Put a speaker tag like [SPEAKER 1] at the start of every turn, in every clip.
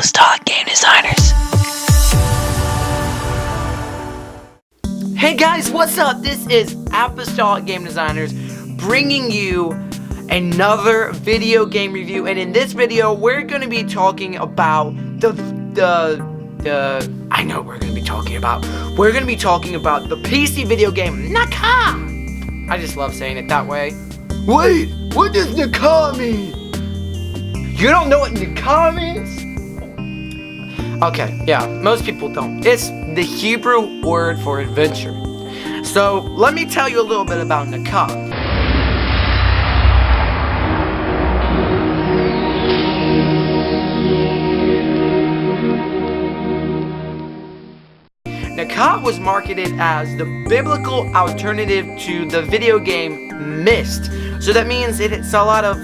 [SPEAKER 1] Apostolic Game Designers.
[SPEAKER 2] Hey guys, what's up? This is Apostolic Game Designers bringing you another video game review, and in this video we're going to be talking about we're going to be talking about the PC video game Nacah. I just love saying it that way.
[SPEAKER 3] Wait, what does Nacah mean?
[SPEAKER 2] You don't know what Nacah means? Okay, yeah, most people don't. It's the Hebrew word for adventure. So, let me tell you a little bit about Nacah. Nacah was marketed as the biblical alternative to the video game MYST. So that means it's a lot of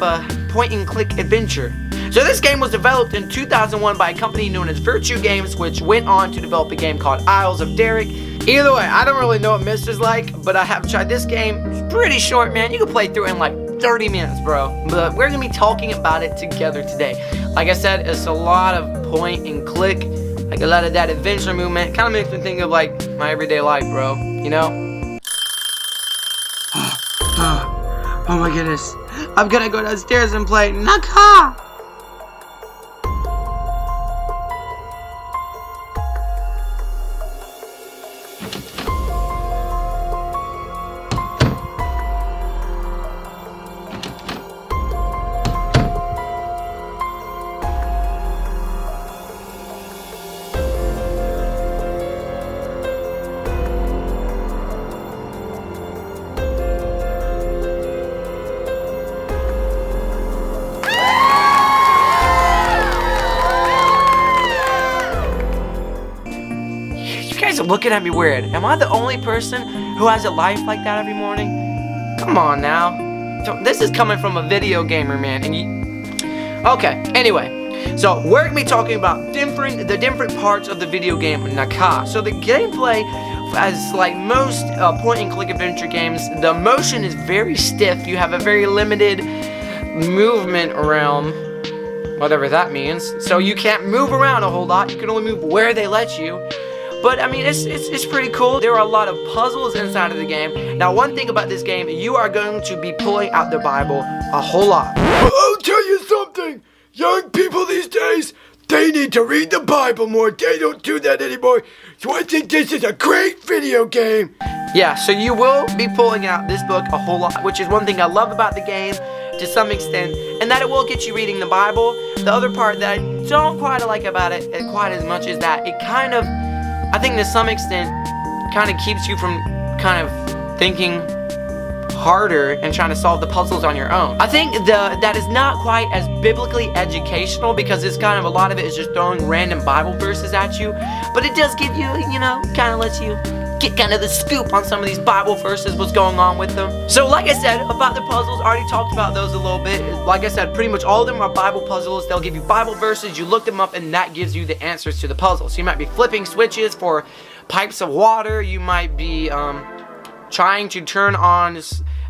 [SPEAKER 2] point-and-click adventure. So this game was developed in 2001 by a company known as Virtue Games, which went on to develop a game called Isles of Derek. Either way, I don't really know what MYST is like, but I have tried this game. It's pretty short, man. You can play through it in like 30 minutes, bro. But we're going to be talking about it together today. Like I said, it's a lot of point and click, like a lot of that adventure movement. Kind of makes me think of like my everyday life, bro. You know? Oh my goodness. I'm gonna go downstairs and play Nacah! You guys are looking at me weird. Am I the only person who has a life like that every morning? Come on now. So this is coming from a video gamer, man. Okay, anyway. So we're going to be talking about the different parts of the video game Nacah. So the gameplay, as like most point-and-click adventure games, the motion is very stiff. You have a very limited movement realm, whatever that means. So you can't move around a whole lot. You can only move where they let you. But, I mean, it's pretty cool. There are a lot of puzzles inside of the game. Now, one thing about this game, you are going to be pulling out the Bible a whole lot.
[SPEAKER 3] Well, I'll tell you something. Young people these days, they need to read the Bible more. They don't do that anymore. So I think this is a great video game.
[SPEAKER 2] Yeah, so you will be pulling out this book a whole lot, which is one thing I love about the game to some extent, and that it will get you reading the Bible. The other part that I don't quite like about it quite as much is that it kind of, I think to some extent, kind of keeps you from kind of thinking harder and trying to solve the puzzles on your own. I think that is not quite as biblically educational, because it's kind of, a lot of it is just throwing random Bible verses at you, but it does give you, you know, kind of lets you get kind of the scoop on some of these Bible verses, what's going on with them. So like I said, about the puzzles, I already talked about those a little bit. Like I said, pretty much all of them are Bible puzzles. They'll give you Bible verses, you look them up, and that gives you the answers to the puzzle. So you might be flipping switches for pipes of water, you might be trying to turn on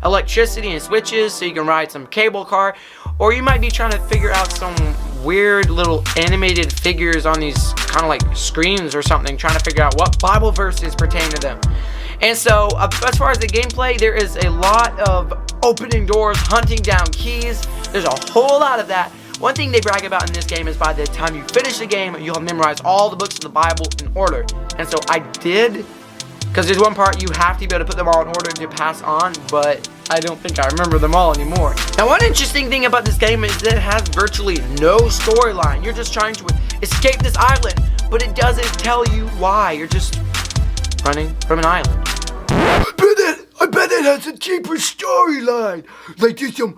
[SPEAKER 2] electricity and switches so you can ride some cable car, or you might be trying to figure out some weird little animated figures on these kind of like screens or something, trying to figure out what Bible verses pertain to them. And so as far as the gameplay, there is a lot of opening doors, hunting down keys. There's a whole lot of that. One thing they brag about in this game is by the time you finish the game, you'll have memorized all the books of the Bible in order. And so I did, because there's one part you have to be able to put them all in order to pass on, but I don't think I remember them all anymore. Now, one interesting thing about this game is that it has virtually no storyline. You're just trying to escape this island, but it doesn't tell you why. You're just running from an island.
[SPEAKER 3] I bet it has a deeper storyline. Like there's some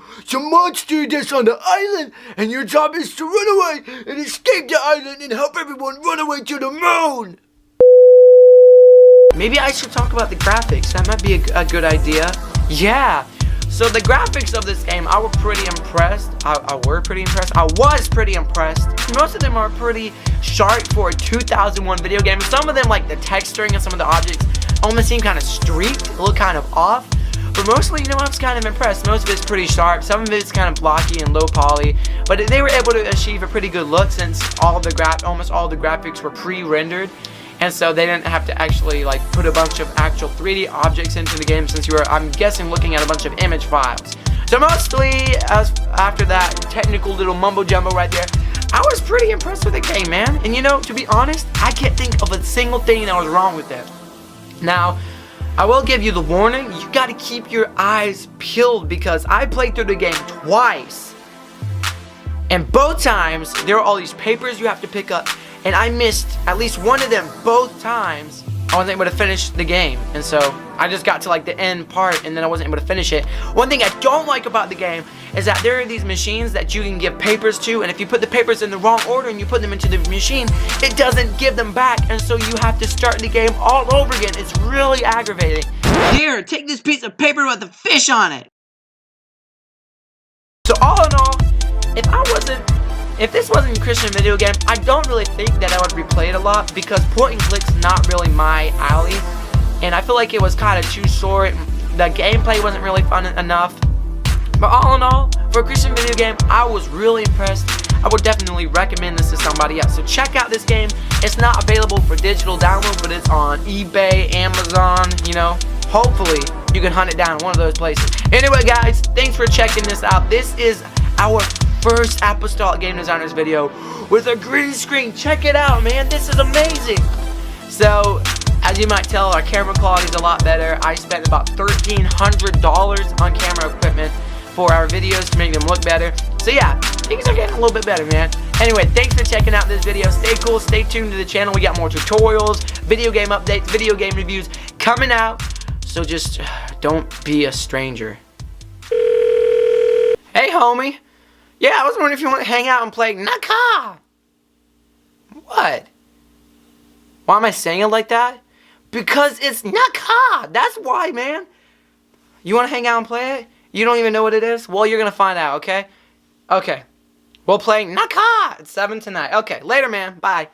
[SPEAKER 3] monster that's on the island, and your job is to run away and escape the island and help everyone run away to the moon.
[SPEAKER 2] Maybe I should talk about the graphics. That might be a good idea. Yeah. So the graphics of this game, I was pretty impressed. I was pretty impressed. Most of them are pretty sharp for a 2001 video game. Some of them, like the texturing and some of the objects, almost seem kind of streaked, look kind of off. But mostly, you know, I was kind of impressed. Most of it's pretty sharp. Some of it's kind of blocky and low poly. But they were able to achieve a pretty good look since almost all the graphics were pre-rendered. And so they didn't have to actually like put a bunch of actual 3D objects into the game, since you were, I'm guessing, looking at a bunch of image files. So mostly, after that technical little mumbo jumbo right there, I was pretty impressed with the game, man. And you know, to be honest, I can't think of a single thing that was wrong with it. Now, I will give you the warning, you gotta keep your eyes peeled, because I played through the game twice. And both times, there are all these papers you have to pick up, and I missed at least one of them both times. I wasn't able to finish the game, and so I just got to like the end part, and then I wasn't able to finish it. One thing I don't like about the game is that there are these machines that you can give papers to, and if you put the papers in the wrong order and you put them into the machine, it doesn't give them back, and so you have to start the game all over again. It's really aggravating. Here, take this piece of paper with a fish on it. So all in all, if this wasn't a Christian video game, I don't really think that I would replay it a lot, because point and click's not really my alley, and I feel like it was kind of too short. The gameplay wasn't really fun enough. But all in all, for a Christian video game, I was really impressed. I would definitely recommend this to somebody else. So check out this game. It's not available for digital download, but it's on eBay, Amazon, you know. Hopefully, you can hunt it down in one of those places. Anyway, guys, thanks for checking this out. This is our first Apostolic Game Designers video with a green screen. Check it out, man. This is amazing. So, as you might tell, our camera quality is a lot better. I spent about $1,300 on camera equipment for our videos to make them look better. So yeah, things are getting a little bit better, man. Anyway, thanks for checking out this video. Stay cool, stay tuned to the channel. We got more tutorials, video game updates, video game reviews coming out. So just don't be a stranger. Hey, homie. Yeah, I was wondering if you want to hang out and play Nacah. What? Why am I saying it like that? Because it's Nacah. That's why, man. You want to hang out and play it? You don't even know what it is? Well, you're going to find out, okay? Okay. We'll play Nacah at 7 tonight. Okay, later, man. Bye.